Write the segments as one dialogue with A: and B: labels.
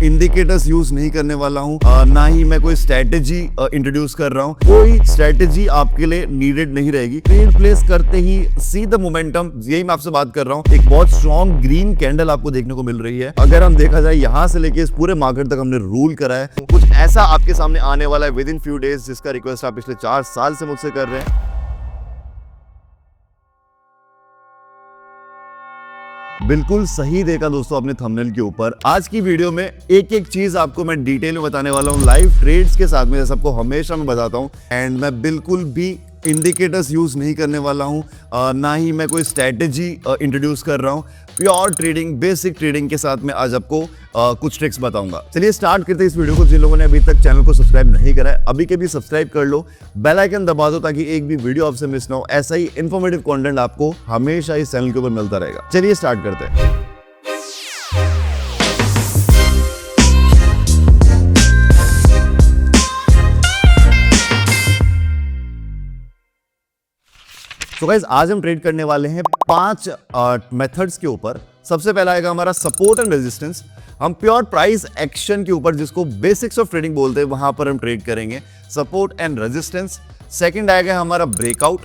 A: Indicators use नहीं करने वाला हूँ, ना ही मैं कोई स्ट्रेटेजी इंट्रोड्यूस कर रहा हूँ। कोई स्ट्रेटेजी आपके लिए नीडेड नहीं रहेगी। ट्रेड प्लेस करते ही सी द मोमेंटम, यही मैं आपसे बात कर रहा हूँ। एक बहुत स्ट्रॉन्ग ग्रीन कैंडल आपको देखने को मिल रही है। अगर हम देखा जाए यहाँ से लेके इस पूरे मार्केट तक हमने रूल करा है। कुछ ऐसा आपके सामने आने वाला है विद इन फ्यू डेज, जिसका रिक्वेस्ट आप पिछले 4 साल से मुझसे कर रहे हैं। बिल्कुल सही देखा दोस्तों आपने थंबनेल के ऊपर। आज की वीडियो में एक एक चीज आपको मैं डिटेल में बताने वाला हूँ लाइव ट्रेड्स के साथ में, जैसे आपको हमेशा मैं बताता हूँ। एंड मैं बिल्कुल भी इंडिकेटर्स यूज नहीं करने वाला हूँ, ना ही मैं कोई स्ट्रेटेजी इंट्रोड्यूस कर रहा हूँ। प्योर ट्रेडिंग, बेसिक ट्रेडिंग के साथ में आज आपको कुछ ट्रिक्स बताऊंगा। चलिए स्टार्ट करते हैं इस वीडियो को। जिन लोगों ने अभी तक चैनल को सब्सक्राइब नहीं करा है, अभी के भी सब्सक्राइब कर लो, बेल आइकन दबा दो ताकि एक भी वीडियो आपसे मिस ना हो। ऐसा ही इन्फॉर्मेटिव कंटेंट आपको हमेशा इस चैनल के ऊपर मिलता रहेगा। चलिए स्टार्ट करते हैं। तो गाइस आज हम ट्रेड करने वाले हैं 5 मेथड्स के ऊपर। सबसे पहला आएगा हमारा सपोर्ट एंड रेजिस्टेंस। हम प्योर प्राइस एक्शन के ऊपर, जिसको बेसिक्स ऑफ ट्रेडिंग बोलते हैं, वहां पर हम ट्रेड करेंगे, सपोर्ट एंड रेजिस्टेंस। सेकंड आएगा हमारा ब्रेकआउट।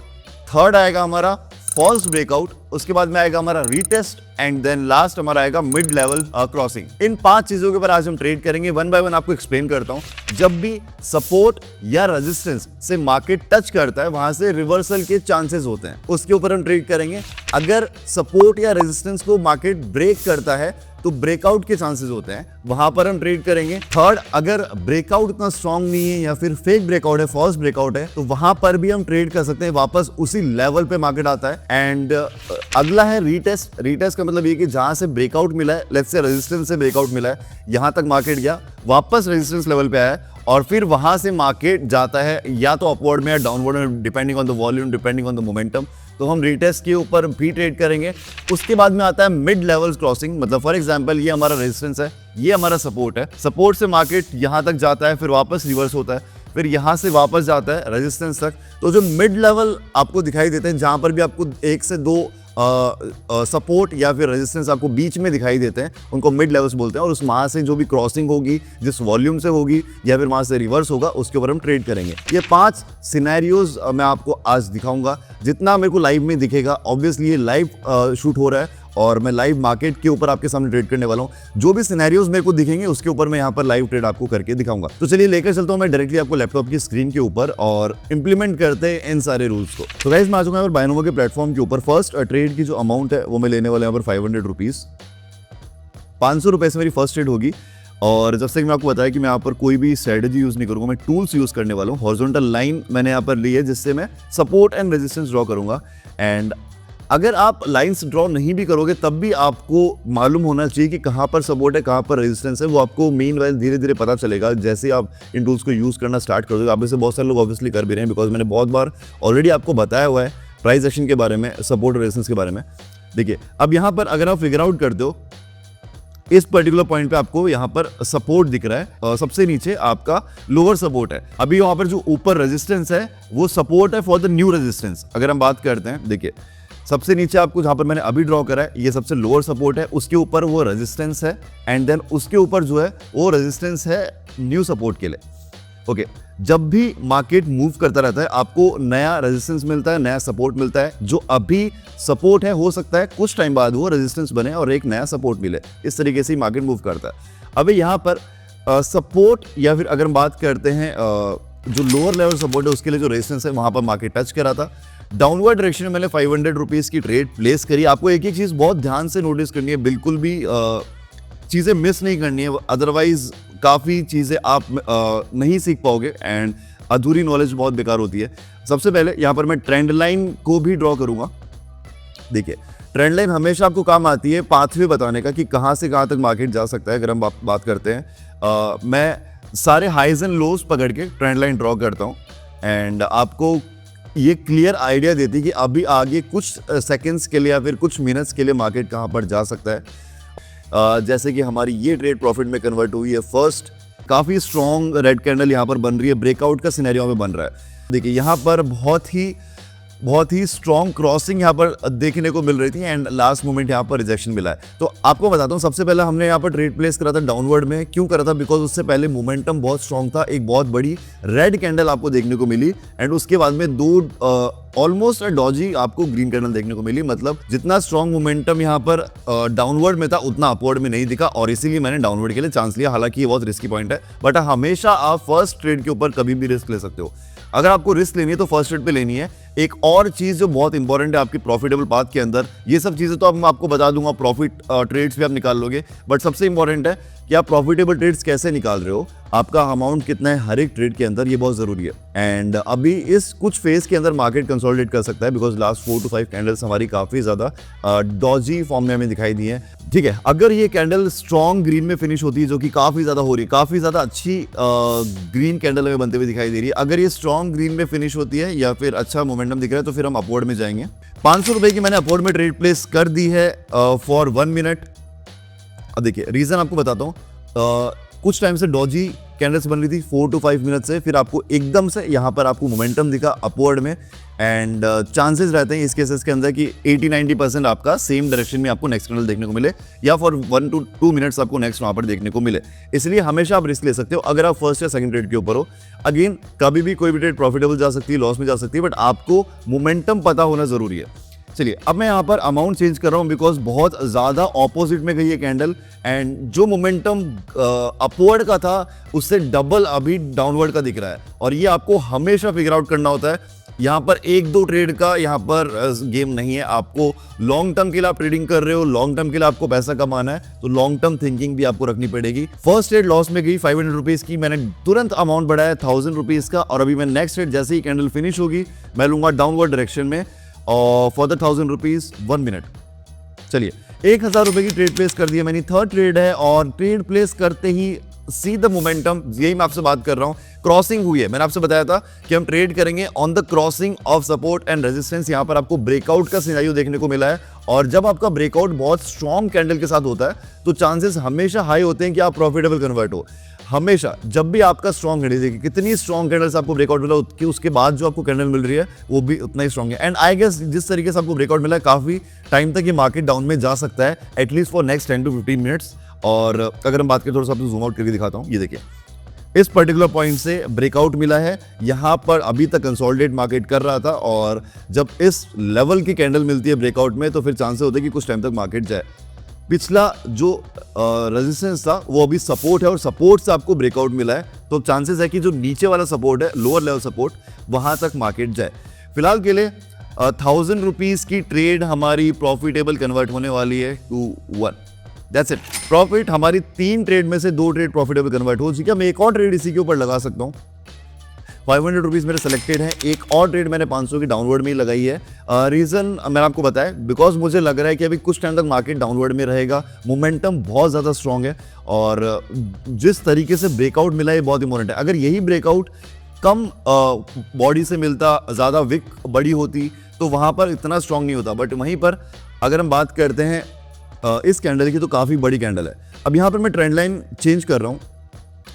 A: थर्ड आएगा हमारा फॉल्स ब्रेकआउट। उसके बाद में आएगा हमारा रीटेस्ट एंड देन लास्ट हमारा आएगा मिड लेवल क्रॉसिंग। इन 5 चीजों के ऊपर आज हम ट्रेड करेंगे। वन बाय वन आपको एक्सप्लेन करता हूं। जब भी सपोर्ट या रेजिस्टेंस से मार्केट टच करता है, वहां से रिवर्सल के चांसेस होते हैं, उसके ऊपर हम ट्रेड करेंगे। अगर सपोर्ट या रेजिस्टेंस को मार्केट ब्रेक करता है तो ब्रेकआउट के चांसेस होते हैं, वहां पर हम ट्रेड करेंगे। थर्ड, अगर ब्रेकआउट इतना स्ट्रांग नहीं है या फिर फेक ब्रेकआउट है, फॉल्स ब्रेकआउट है, तो वहां पर भी हम ट्रेड कर सकते हैं। वापस उसी लेवल पे मार्केट आता है। एंड अगला है रीटेस्ट। रीटेस्ट का मतलब ये कि जहां से ब्रेकआउट मिला है, लेट्स से रेजिस्टेंस से ब्रेकआउट मिला है, यहां तक मार्केट गया, वापस रेजिस्टेंस लेवल पे आया और फिर वहां से मार्केट जाता है या तो अपवर्ड में या डाउनवर्ड में, depending on the volume, depending on the momentum, तो हम रीटेस्ट के ऊपर भी ट्रेड करेंगे। उसके बाद में आता है मिड लेवल क्रॉसिंग। मतलब फॉर एग्जांपल ये हमारा रेजिस्टेंस है, ये हमारा सपोर्ट है। सपोर्ट से मार्केट यहां तक जाता है, फिर वापस रिवर्स होता है, फिर यहां से वापस जाता है रेजिस्टेंस तक। तो जो मिड लेवल आपको दिखाई देते हैं, जहां पर भी आपको 1 से 2 सपोर्ट या फिर रेजिस्टेंस आपको बीच में दिखाई देते हैं, उनको मिड लेवल्स बोलते हैं। और उस वहां से जो भी क्रॉसिंग होगी, जिस वॉल्यूम से होगी या फिर वहां से रिवर्स होगा, उसके ऊपर हम ट्रेड करेंगे। ये 5 सिनेरियोज मैं आपको आज दिखाऊंगा। जितना मेरे को लाइव में दिखेगा, ऑब्वियसली ये लाइव शूट हो रहा है और मैं लाइव मार्केट के ऊपर आपके सामने ट्रेड करने वाला हूं। जो भी सिनेरियोज मेरे को दिखेंगे, उसके ऊपर मैं यहाँ पर लाइव ट्रेड आपको करके दिखाऊंगा। तो चलिए लेकर चलता हूं मैं डायरेक्टली आपको लैपटॉप की स्क्रीन के ऊपर और इंप्लीमेंट करते हैं इन सारे रूल्स को। तो गाइस मैं आ चुका हूं बायनोमो के प्लेटफॉर्म के ऊपर। फर्स्ट ट्रेड की जो अमाउंट है वो मैं लेने वाला यहाँ पर 500 रुपीज। 500 रुपए से मेरी फर्स्ट ट्रेड होगी। और जब से मैं आपको बताया कि मैं यहाँ पर कोई भी स्ट्रेटेजी यूज नहीं करूंगा, मैं टूल्स यूज करने वाला हूँ। हॉरिजॉन्टल लाइन मैंने यहाँ पर ली है, जिससे मैं सपोर्ट एंड रेजिस्टेंस ड्रॉ करूंगा। एंड अगर आप लाइंस ड्रॉ नहीं भी करोगे, तब भी आपको मालूम होना चाहिए कि कहाँ पर सपोर्ट है, कहाँ पर रेजिस्टेंस है। वो आपको मीनवाइल धीरे धीरे पता चलेगा जैसे आप इन टूल्स को यूज़ करना स्टार्ट कर दोगे। आप में से बहुत सारे लोग ऑब्वियसली कर भी रहे हैं, बिकॉज मैंने बहुत बार ऑलरेडी आपको बताया हुआ है प्राइस एक्शन के बारे में, सपोर्ट और रेजिस्टेंस के बारे में। देखिए अब यहाँ पर अगर आप फिगर आउट करते हो, इस पर्टिकुलर पॉइंट पे आपको यहाँ पर सपोर्ट दिख रहा है, सबसे नीचे आपका लोअर सपोर्ट है। अभी यहाँ पर जो ऊपर रेजिस्टेंस है वो सपोर्ट है फॉर द न्यू रेजिस्टेंस। अगर हम बात करते हैं, देखिए सबसे नीचे आपको जहां पर मैंने अभी ड्रॉ करा है, ये सबसे लोअर सपोर्ट है, उसके ऊपर वो रेजिस्टेंस है एंड देन उसके ऊपर जो है वो रेजिस्टेंस है न्यू सपोर्ट के लिए। ओके, जब भी मार्केट मूव करता रहता है, आपको नया रेजिस्टेंस मिलता है, नया सपोर्ट मिलता है। जो अभी सपोर्ट है, हो सकता है कुछ टाइम बाद वो रेजिस्टेंस बने और एक नया सपोर्ट मिले। इस तरीके से मार्केट मूव करता है। अभी यहाँ पर सपोर्ट या फिर अगर हम बात करते हैं जो लोअर लेवल सपोर्ट है, उसके लिए जो रेजिस्टेंस है, वहां पर मार्केट टच करा था। डाउनवर्ड डायरेक्शन में मैंने 500 रुपीज की ट्रेड प्लेस करी। आपको एक एक चीज बहुत ध्यान से नोटिस करनी है, बिल्कुल भी चीजें मिस नहीं करनी है, अदरवाइज काफी चीजें आप नहीं सीख पाओगे एंड अधूरी नॉलेज बहुत बेकार होती है। सबसे पहले यहाँ पर मैं ट्रेंड लाइन को भी ड्रॉ करूंगा। देखिए ट्रेंड लाइन हमेशा आपको काम आती है पाथवे बताने का कि कहाँ से कहाँ तक मार्केट जा सकता है। अगर हम बात करते हैं, मैं सारे हाइज एंड लोज पकड़ के ट्रेंड लाइन ड्रॉ करता हूँ एंड आपको ये क्लियर आइडिया देती है कि अभी आगे कुछ सेकंड्स के लिए या फिर कुछ मिनट्स के लिए मार्केट कहाँ पर जा सकता है। जैसे कि हमारी ये ट्रेड प्रॉफिट में कन्वर्ट हुई है। फर्स्ट काफ़ी स्ट्रॉन्ग रेड कैंडल यहाँ पर बन रही है, ब्रेकआउट का सिनेरियो में बन रहा है। देखिए यहाँ पर बहुत ही बहुत ही स्ट्रॉन्ग क्रॉसिंग यहाँ पर देखने को मिल रही थी एंड लास्ट मोमेंट यहाँ पर रिजेक्शन मिला है। तो आपको बताता हूँ, सबसे पहले हमने यहाँ पर ट्रेड प्लेस करा था डाउनवर्ड में। क्यों करा था? बिकॉज उससे पहले मोमेंटम बहुत स्ट्रॉन्ग था, एक बहुत बड़ी रेड कैंडल आपको देखने को मिली एंड उसके बाद में दो ऑलमोस्ट डॉजी आपको ग्रीन कैंडल देखने को मिली। मतलब जितना स्ट्रॉन्ग मोमेंटम यहाँ पर डाउनवर्ड में था उतना अपवर्ड में नहीं दिखा और इसीलिए मैंने डाउनवर्ड के लिए चांस लिया। हालांकि ये बहुत रिस्की पॉइंट है, बट हमेशा आप फर्स्ट ट्रेड के ऊपर कभी भी रिस्क ले सकते हो। अगर आपको रिस्क लेनी है तो फर्स्ट ट्रेड पे लेनी है। एक और चीज जो बहुत इंपॉर्टेंट है आपकी प्रॉफिटेबल पाथ के अंदर, ये सब चीजें तो अब मैं आपको बता दूंगा, प्रॉफिट ट्रेड्स भी आप निकाल लोगे, बट सबसे इंपॉर्टेंट है कि आप प्रॉफिटेबल ट्रेड्स कैसे निकाल रहे हो, आपका अमाउंट कितना है हर एक ट्रेड के अंदर, ये बहुत जरूरी है। एंड अभी इस कुछ फेज के अंदर मार्केट कंसोलिडेट कर सकता है बिकॉज लास्ट 4 to 5 कैंडल्स हमारी काफी ज्यादा डॉजी फॉर्म में हमें दिखाई दी है। ठीक है, अगर ये कैंडल स्ट्रॉन्ग ग्रीन में फिनिश होती है, जो कि काफी ज्यादा हो रही है, काफी ज्यादा अच्छी ग्रीन कैंडल में बनते हुए दिखाई दे रही है, अगर ये स्ट्रॉन्ग ग्रीन में फिनिश होती है या फिर अच्छा मोमेंटम दिख रहा है तो फिर हम अपवर्ड में जाएंगे। 500 रुपए की मैंने अपवर्ड में ट्रेड प्लेस कर दी है फॉर 1 मिनट। अब देखिए रीजन आपको बताता हूँ, कुछ टाइम से डॉजी कैंडल्स बन रही थी 4 to 5 मिनट से, फिर आपको एकदम से यहाँ पर आपको मोमेंटम दिखा अपवर्ड में एंड चांसेस रहते हैं इस केसेस के अंदर कि 80-90% आपका सेम डायरेक्शन में आपको नेक्स्ट कैंडल देखने को मिले या फॉर 1 to 2 मिनट्स आपको नेक्स्ट वहां पर देखने को मिले। इसलिए हमेशा आप रिस्क ले सकते हो अगर आप फर्स्ट या सेकंड ट्रेड के ऊपर हो। अगेन कभी भी कोई भी ट्रेड प्रॉफिटेबल जा सकती है, लॉस में जा सकती है, बट आपको मोमेंटम पता होना जरूरी है। चलिए अब मैं यहाँ पर अमाउंट चेंज कर रहा हूँ बिकॉज बहुत ज़्यादा ऑपोजिट में गई है कैंडल एंड जो मोमेंटम अपवर्ड का था उससे डबल अभी डाउनवर्ड का दिख रहा है और ये आपको हमेशा फिगर आउट करना होता है। यहाँ पर 1-2 ट्रेड का यहाँ पर गेम नहीं है, आपको लॉन्ग टर्म के लिए आप ट्रेडिंग कर रहे हो, लॉन्ग टर्म के लिए आपको पैसा कमाना है तो लॉन्ग टर्म थिंकिंग भी आपको रखनी पड़ेगी। फर्स्ट ट्रेड लॉस में गई 500 रुपीज़ की, मैंने तुरंत अमाउंट बढ़ाया 1000 रुपीज़ का और अभी मैं नेक्स्ट ट्रेड जैसे ही कैंडल फिनिश होगी मैं लूंगा डाउनवर्ड डायरेक्शन में और फॉर द 1000 रुपीज़ 1 मिनट। चलिए 1000 रुपए की ट्रेड प्लेस कर दी है मैंने, थर्ड ट्रेड है और ट्रेड प्लेस करते ही सी द मोमेंटम, यही मैं आपसे बात कर रहा हूं, क्रॉसिंग हुई है। मैंने आपसे बताया था कि हम ट्रेड करेंगे on the crossing of support and resistance. यहां पर आपको ब्रेकआउट का सिनेरियो देखने को मिला है और जब आपका ब्रेकआउट बहुत स्ट्रॉन्ग कैंडल के साथ होता है तो चांसेस हमेशा हाई होते हैं कि आप प्रॉफिटेबल कन्वर्ट हो। हमेशा जब भी आपका स्ट्रॉन्ग कैंडल, देखिए कितनी स्ट्रॉन्ग कैंडल से आपको ब्रेकआउट मिला कि उसके बाद जो आपको कैंडल मिल रही है वो भी उतना ही स्ट्रॉन्ग है। एंड आई गेस जिस तरीके से आपको ब्रेकआउट मिला है काफी टाइम तक ये मार्केट डाउन में जा सकता है, at least for next 10 to 15 minutes. और अगर हम बात करें, थोड़ा सा आपको जूम आउट करके दिखाता हूँ, ये देखिए इस पर्टिकुलर पॉइंट से ब्रेकआउट मिला है, यहाँ पर अभी तक कंसोलिडेट मार्केट कर रहा था और जब इस लेवल की कैंडल मिलती है ब्रेकआउट में तो फिर चांसेस होते हैं कि कुछ टाइम तक मार्केट जाए। पिछला जो रेजिस्टेंस था वो अभी सपोर्ट है और सपोर्ट से आपको ब्रेकआउट मिला है तो चांसेस है कि जो नीचे वाला सपोर्ट है, लोअर लेवल सपोर्ट, वहां तक मार्केट जाए। फिलहाल के लिए 1000 रुपीज़ की ट्रेड हमारी प्रॉफिटेबल कन्वर्ट होने वाली है to 1। That's it. प्रॉफिट हमारी 3 ट्रेड में से 2 ट्रेड प्रॉफिटेबल कन्वर्ट हो चुकी है। मैं एक और ट्रेड इसी के ऊपर लगा सकता हूँ। 500 रुपीज़ मेरे सेलेक्टेड है, एक और ट्रेड मैंने 500 की डाउनवर्ड में ही लगाई है। रीज़न मैंने आपको बताया बिकॉज मुझे लग रहा है कि अभी कुछ टाइम तक मार्केट डाउनवर्ड में रहेगा, मोमेंटम बहुत ज़्यादा स्ट्रॉन्ग है और जिस तरीके से ब्रेकआउट मिला है बहुत इंपॉर्टेंट है। अगर यही ब्रेकआउट कम बॉडी से मिलता, ज़्यादा विक बड़ी होती तो वहाँ पर इतना स्ट्रॉन्ग नहीं होता, बट वहीं पर अगर हम बात करते हैं इस कैंडल की तो काफ़ी बड़ी कैंडल है। अब यहाँ पर मैं ट्रेंड लाइन चेंज कर रहा हूँ,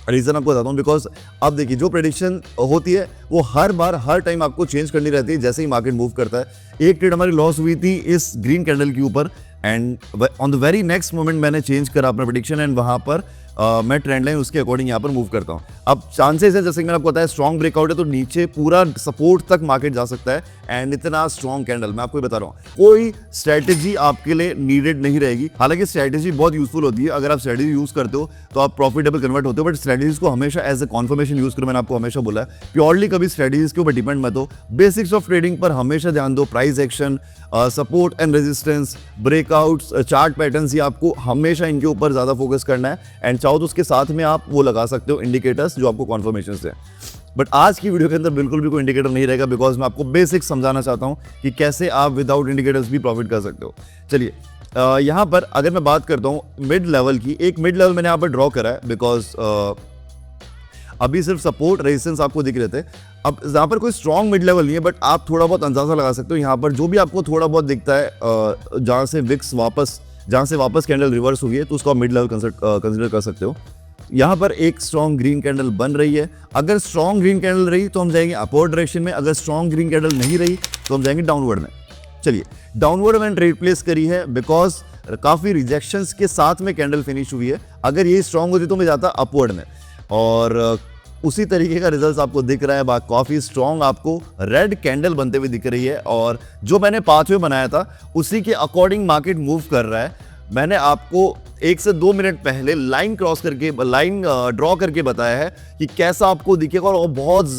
A: रीज़न आपको बताता हूँ बिकॉज अब देखिए जो प्रेडिक्शन होती है वो हर बार हर टाइम आपको चेंज करनी रहती है जैसे ही मार्केट मूव करता है। एक ट्रेड हमारी लॉस हुई थी इस ग्रीन कैंडल के ऊपर and on the very next moment मैंने चेंज करा अपना प्रेडिक्शन एंड वहाँ पर मैं ट्रेंड लाइन उसके अकॉर्डिंग यहाँ पर मूव करता हूँ। अब चांसेस है जैसे कि मैंने आपको बताया स्ट्रॉन्ग ब्रेकआउट है तो नीचे पूरा सपोर्ट तक मार्केट जा सकता है एंड इतना स्ट्रॉन्ग कैंडल मैं आपको बता रहा हूँ, कोई स्ट्रैटेजी आपके लिए नीडेड नहीं रहेगी। हालांकि स्ट्रैटेजी बहुत यूजफुल होती है, अगर आप स्ट्रैटेजी यूज करते हो तो आप प्रॉफिटेबल कन्वर्ट होते हो, बट स्ट्रैटेजीज को हमेशा एज ए कॉन्फर्मेशन यूज करो। मैंने आपको हमेशा बोला है प्योरली कभी स्ट्रैटेजीज के ऊपर डिपेंड मत हो, बेसिक्स ऑफ ट्रेडिंग पर हमेशा ध्यान दो। Price action, support and resistance, breakouts, chart patterns, ये आपको हमेशा इनके ऊपर ज्यादा फोकस करना है एंड चाहो तो उसके साथ में आप वो लगा सकते हो इंडिकेटर्स जो आपको कॉन्फर्मेशन से। बट आज की वीडियो के अंदर बिल्कुल भी कोई इंडिकेटर नहीं रहेगा बिकॉज मैं आपको बेसिक्स समझाना चाहता हूं कि कैसे आप विदाउट इंडिकेटर्स भी प्रॉफिट कर सकते हो। चलिए यहाँ पर अगर मैं बात करता हूँ मिड लेवल की, एक मिड लेवल मैंने यहाँ पर ड्रॉ करा है बिकॉज अभी सिर्फ सपोर्ट रेजिस्टेंस आपको दिख रहे थे। अब यहाँ पर कोई स्ट्रॉन्ग मिड लेवल नहीं है बट आप थोड़ा बहुत अंदाजा लगा सकते हो। यहाँ पर जो भी आपको थोड़ा बहुत दिखता है जहाँ से विक्स वापस कैंडल रिवर्स हुई है तो उसको आप मिड लेवल कंसिडर कर सकते हो। यहाँ पर एक स्ट्रॉन्ग ग्रीन कैंडल बन रही है, अगर स्ट्रॉन्ग ग्रीन कैंडल रही तो हम जाएंगे अपवर्ड डायरेक्शन में, अगर स्ट्रॉन्ग ग्रीन कैंडल नहीं रही तो हम जाएंगे डाउनवर्ड में। चलिए, डाउनवर्ड मैंने ट्रेड प्लेस करी है बिकॉज काफी रिजेक्शंस के साथ में कैंडल फिनिश हुई है। अगर ये स्ट्रांग होती तो मैं जाता अपवर्ड में, और उसी तरीके का रिजल्ट आपको दिख रहा है। काफी स्ट्रांग आपको रेड कैंडल बनते हुए दिख रही है, और जो मैंने पाथवे बनाया था उसी के अकॉर्डिंग मार्केट मूव कर रहा है। मैंने आपको 1 से 2 मिनट पहले लाइन क्रॉस करके, लाइन ड्रॉ करके बताया है कि कैसा आपको दिखेगा, और बहुत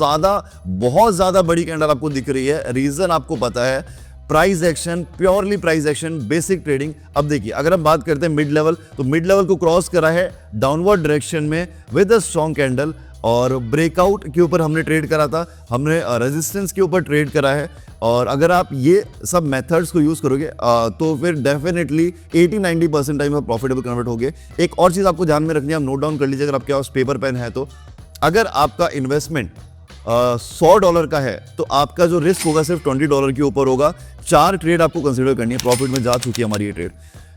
A: ज्यादा बड़ी कैंडल आपको दिख रही है। रीजन आपको पता है, price action, purely price action, basic trading. अब देखिए, अगर हम बात करते हैं मिड लेवल, तो मिड लेवल को क्रॉस करा है डाउनवर्ड डायरेक्शन में विद अ स्ट्रॉन्ग कैंडल, और ब्रेकआउट के ऊपर हमने ट्रेड करा था, हमने रेजिस्टेंस के ऊपर ट्रेड करा है। और अगर आप ये सब मेथड्स को यूज करोगे तो फिर डेफिनेटली 80-90% टाइम आप प्रॉफिटेबल कन्वर्ट होगे। एक और चीज आपको ध्यान में रखनी है, आप नोट डाउन कर लीजिए अगर आपके पास पेपर पेन है तो। अगर आपका इन्वेस्टमेंट $100 का है तो आपका जो रिस्क होगा सिर्फ $20 के ऊपर होगा। 4 ट्रेड आपको कंसिडर करनी है। प्रॉफिट में जा चुकी है हमारी ये ट्रेड।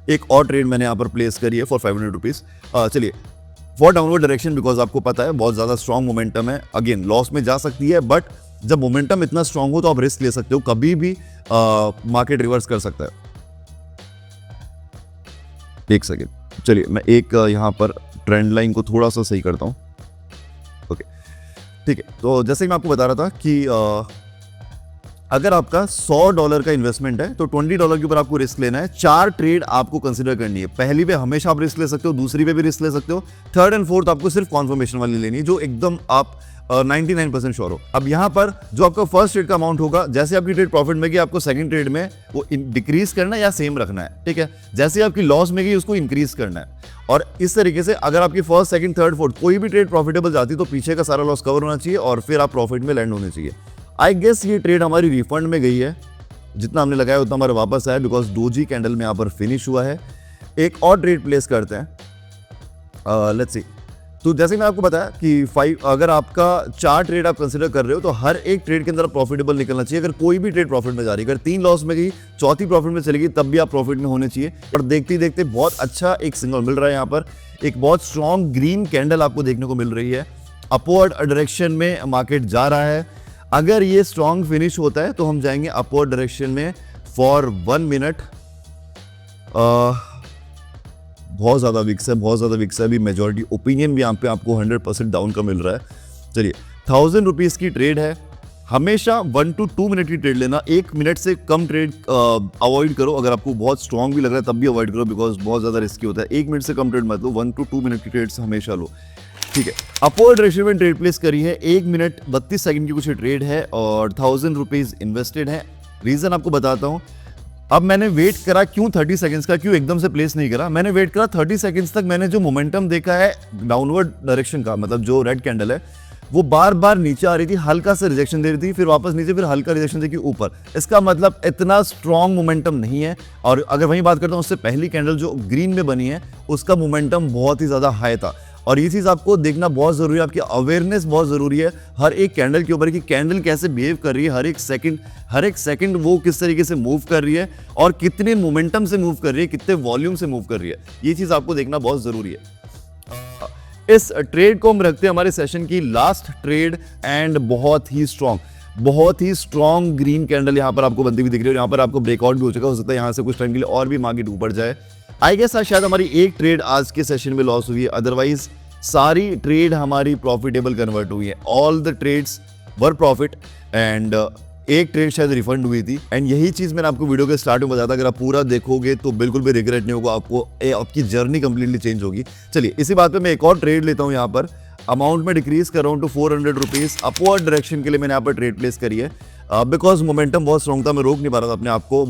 A: एक और ट्रेड मैंने यहाँ पर प्लेस करी है फॉर 500 रुपीज। चलिए, फॉर डाउनवर्ड डायरेक्शन, बिकॉज आपको पता है बहुत ज्यादा स्ट्रॉन्ग मोमेंटम है। अगेन लॉस में जा सकती है, बट जब मोमेंटम इतना स्ट्रॉन्ग हो तो आप रिस्क ले सकते हो, कभी भी मार्केट रिवर्स कर सकता है। एक सेकेंड, चलिए मैं एक यहाँ पर ट्रेंड लाइन को थोड़ा सा सही करता हूँ। ओके, ठीक है। तो जैसे कि मैं आपको बता रहा था कि अगर आपका $100 का इन्वेस्टमेंट है तो $20 के ऊपर आपको रिस्क लेना है। 4 ट्रेड आपको कंसिडर करनी है। पहली पे हमेशा आप रिस्क ले सकते हो, दूसरी पे भी रिस्क ले सकते हो, थर्ड एंड फोर्थ आपको सिर्फ कॉन्फर्मेशन वाली लेनी है, जो एकदम आप 99% श्योर हो। अब यहाँ पर जो आपका फर्स्ट ट्रेड का अमाउंट होगा, जैसे आपकी ट्रेड प्रॉफिट में गई, आपको सेकंड ट्रेड में वो डिक्रीज करना है या सेम रखना है, ठीक है। जैसे आपकी लॉस में गई उसको इंक्रीज करना है। और इस तरीके से अगर आपकी फर्स्ट, सेकंड, थर्ड, फोर्थ कोई भी ट्रेड प्रॉफिटेबल जाती तो पीछे का सारा लॉस कवर होना चाहिए और फिर आप प्रॉफिट में लैंड होने चाहिए। आई गेस ये ट्रेड हमारी रिफंड में गई है, जितना हमने लगाया उतना हमारा वापस आया, बिकॉज डोजी कैंडल में यहाँ पर फिनिश हुआ है। एक और ट्रेड प्लेस करते हैं, लेट्स सी। तो जैसे मैं आपको बताया कि अगर आपका 4 ट्रेड आप कंसिडर कर रहे हो तो हर एक ट्रेड के अंदर प्रॉफिटेबल निकलना चाहिए। अगर कोई भी ट्रेड प्रॉफिट में जा रही है, अगर 3 लॉस में गई, चौथी प्रॉफिट में चलेगी, तब भी आप प्रॉफिट में होने चाहिए। और देखते ही देखते बहुत अच्छा एक सिग्नल मिल रहा है। यहाँ पर एक बहुत स्ट्रॉन्ग ग्रीन कैंडल आपको देखने को मिल रही है। अपवर्ड डायरेक्शन में मार्केट जा रहा है। अगर ये स्ट्रॉन्ग फिनिश होता है तो हम जाएंगे अपवर्ड डायरेक्शन में फॉर 1 मिनट। बहुत ज़्यादा विक्स है अभी। मेजॉरिटी ओपिनियन भी यहाँ पे आपको 100% डाउन का मिल रहा है। चलिए, 1000 रुपीज़ की ट्रेड है। हमेशा 1 to 2 मिनट की ट्रेड लेना। 1 मिनट से कम ट्रेड अवॉइड करो। अगर आपको बहुत स्ट्रॉन्ग भी लग रहा है तब भी अवॉइड करो, बिकॉज बहुत ज़्यादा रिस्की होता है। 1 मिनट से कम ट्रेड मत लो, 1 to 2 मिनट की ट्रेड से हमेशा लो, ठीक है। अपवर्ड डायरेक्शन में ट्रेड प्लेस करी है। 1 मिनट 32 सेकंड की कुछ ट्रेड है और 1000 रुपीज़ इन्वेस्टेड है। रीज़न आपको बताता हूँ। अब मैंने वेट करा, क्यों 30 सेकंड्स का, क्यों एकदम से प्लेस नहीं करा। मैंने वेट करा 30 सेकंड्स तक। मैंने जो मोमेंटम देखा है डाउनवर्ड डायरेक्शन का, मतलब जो रेड कैंडल है वो बार बार नीचे आ रही थी, हल्का सा रिजेक्शन दे रही थी, फिर वापस नीचे, फिर हल्का रिजेक्शन देखी ऊपर। इसका मतलब इतना स्ट्रॉन्ग मोमेंटम नहीं है। और अगर वहीं बात करता हूँ, उससे पहली कैंडल जो ग्रीन में बनी है उसका मोमेंटम बहुत ही ज़्यादा हाई था। और ये चीज़ आपको देखना बहुत ज़रूरी है, आपकी अवेयरनेस बहुत ज़रूरी है हर एक कैंडल के ऊपर कि कैंडल कैसे बिहेव कर रही है, हर एक सेकंड वो किस तरीके से मूव कर रही है और कितने मोमेंटम से मूव कर रही है, कितने वॉल्यूम से मूव कर रही है। ये चीज़ आपको देखना बहुत ज़रूरी है। इस ट्रेड को हम रखते हैं हमारे सेशन की लास्ट ट्रेड एंड बहुत ही स्ट्रॉन्ग ग्रीन कैंडल यहाँ पर आपको बनती हुई दिख रही है। यहाँ पर आपको ब्रेकआउट भी हो चुका, हो सकता है यहाँ से कुछ टाइम के लिए और भी मार्केट ऊपर जाए। आई गेस शायद हमारी एक ट्रेड आज के सेशन में लॉस हुई है, अदरवाइज सारी ट्रेड हमारी प्रॉफिटेबल कन्वर्ट हुई है। All the trades were profit and एक ट्रेड शायद रिफंड हुई थी। एंड यही चीज़ मैंने आपको वीडियो के स्टार्ट में बताया था, अगर आप पूरा देखोगे तो बिल्कुल भी रिग्रेट नहीं होगा आपको, आपकी जर्नी कंप्लीटली चेंज होगी। चलिए, इसी बात पे मैं एक और ट्रेड लेता हूँ। यहाँ पर अमाउंट में डिक्रीज कर रहा हूँ टू 400 रुपीज़। अपवर्ड डायरेक्शन के लिए मैंने यहाँ पर ट्रेड प्लेस करी है, बिकॉज मोमेंटम बहुत स्ट्रॉन्ग था, मैं रोक नहीं पा रहा था अपने आप को।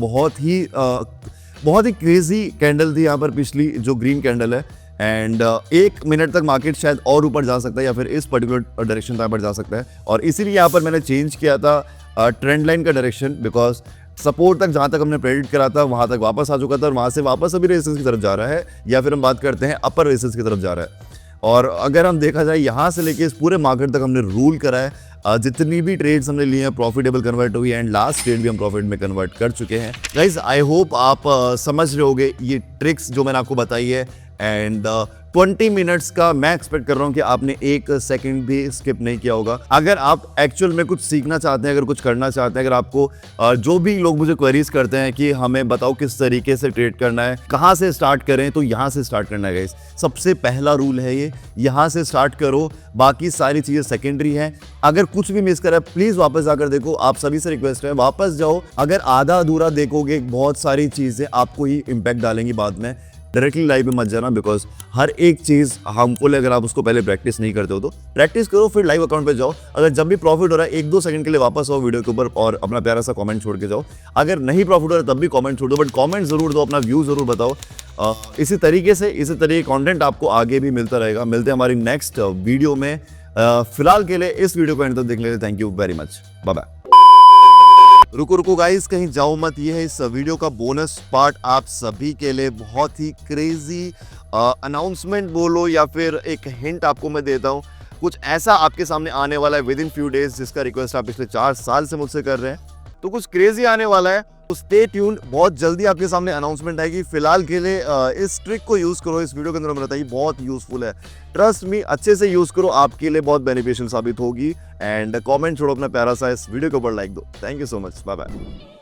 A: बहुत ही क्रेजी कैंडल थी यहाँ पर पिछली जो ग्रीन कैंडल है। एंड 1 मिनट तक मार्केट शायद और ऊपर जा सकता है या फिर इस पर्टिकुलर डायरेक्शन पर जा सकता है। और इसीलिए यहाँ पर मैंने चेंज किया था ट्रेंड लाइन का डायरेक्शन, बिकॉज सपोर्ट तक जहाँ तक हमने प्रेडिक्ट करा था वहाँ तक वापस आ चुका था और वहाँ से वापस अभी रेजिस्टेंस की तरफ जा रहा है, या फिर हम बात करते हैं अपर रेजिस्टेंस की तरफ जा रहा है। और अगर हम देखा जाए यहाँ से लेके इस पूरे मार्केट तक हमने रूल करा है। जितनी भी ट्रेड्स हमने लिए हैं प्रॉफिटेबल कन्वर्ट हुई है एंड लास्ट ट्रेड भी हम प्रॉफिट में कन्वर्ट कर चुके हैं। गाइस, आई होप आप समझ रहे होगे ये ट्रिक्स जो मैंने आपको बताई है एंड 20 मिनट्स का मैं एक्सपेक्ट कर रहा हूं कि आपने 1 सेकंड भी स्किप नहीं किया होगा। अगर आप एक्चुअल में कुछ सीखना चाहते हैं, अगर कुछ करना चाहते हैं, अगर आपको जो भी लोग मुझे क्वेरीज करते हैं कि हमें बताओ किस तरीके से ट्रेड करना है, कहां से स्टार्ट करें, तो यहां से स्टार्ट करना है गाइस। सबसे पहला रूल है ये, यहां से स्टार्ट करो, बाकी सारी चीजें सेकेंडरी हैं। अगर कुछ भी मिस करा प्लीज वापस आकर देखो, आप सभी से रिक्वेस्ट है वापस जाओ। अगर आधा अधूरा देखोगे बहुत सारी चीजें आपको ही इंपैक्ट डालेंगी बाद में। डायरेक्टली लाइव में मत जाना, बिकॉज हर एक चीज हार्मफुल है अगर आप उसको पहले प्रैक्टिस नहीं करते हो। तो प्रैक्टिस करो फिर लाइव अकाउंट पे जाओ। अगर जब भी प्रॉफिट हो रहा है 1-2 सेकंड के लिए वापस आओ वीडियो के ऊपर और अपना प्यारा सा कमेंट छोड़ के जाओ। अगर नहीं प्रॉफिट हो रहा है तब भी कमेंट छोड़ दो, बट कमेंट जरूर दो, अपना व्यू जरूर बताओ। इसी तरीके कंटेंट आपको आगे भी मिलता रहेगा। मिलते हैं हमारी नेक्स्ट वीडियो में। फिलहाल के लिए इस वीडियो को एंड तक देखने के लिए thank you very much, bye bye. रुको गाइस, कहीं जाओ मत। ये है इस वीडियो का बोनस पार्ट आप सभी के लिए। बहुत ही क्रेजी अनाउंसमेंट बोलो या फिर एक हिंट आपको मैं देता हूँ। कुछ ऐसा आपके सामने आने वाला है विद इन फ्यू डेज, जिसका रिक्वेस्ट आप पिछले 4 साल से मुझसे कर रहे हैं। तो कुछ क्रेजी आने वाला है, तो स्टे ट्यून। बहुत जल्दी आपके सामने अनाउंसमेंट आएगी। फिलहाल के लिए इस ट्रिक को यूज करो, इस वीडियो के अंदर बताइए, बहुत यूजफुल है। ट्रस्ट मी, अच्छे से यूज करो, आपके लिए बहुत बेनिफिशियल साबित होगी। एंड कमेंट छोड़ो अपना प्यारा सा, इस वीडियो के ऊपर लाइक दो। Thank you so much, bye bye.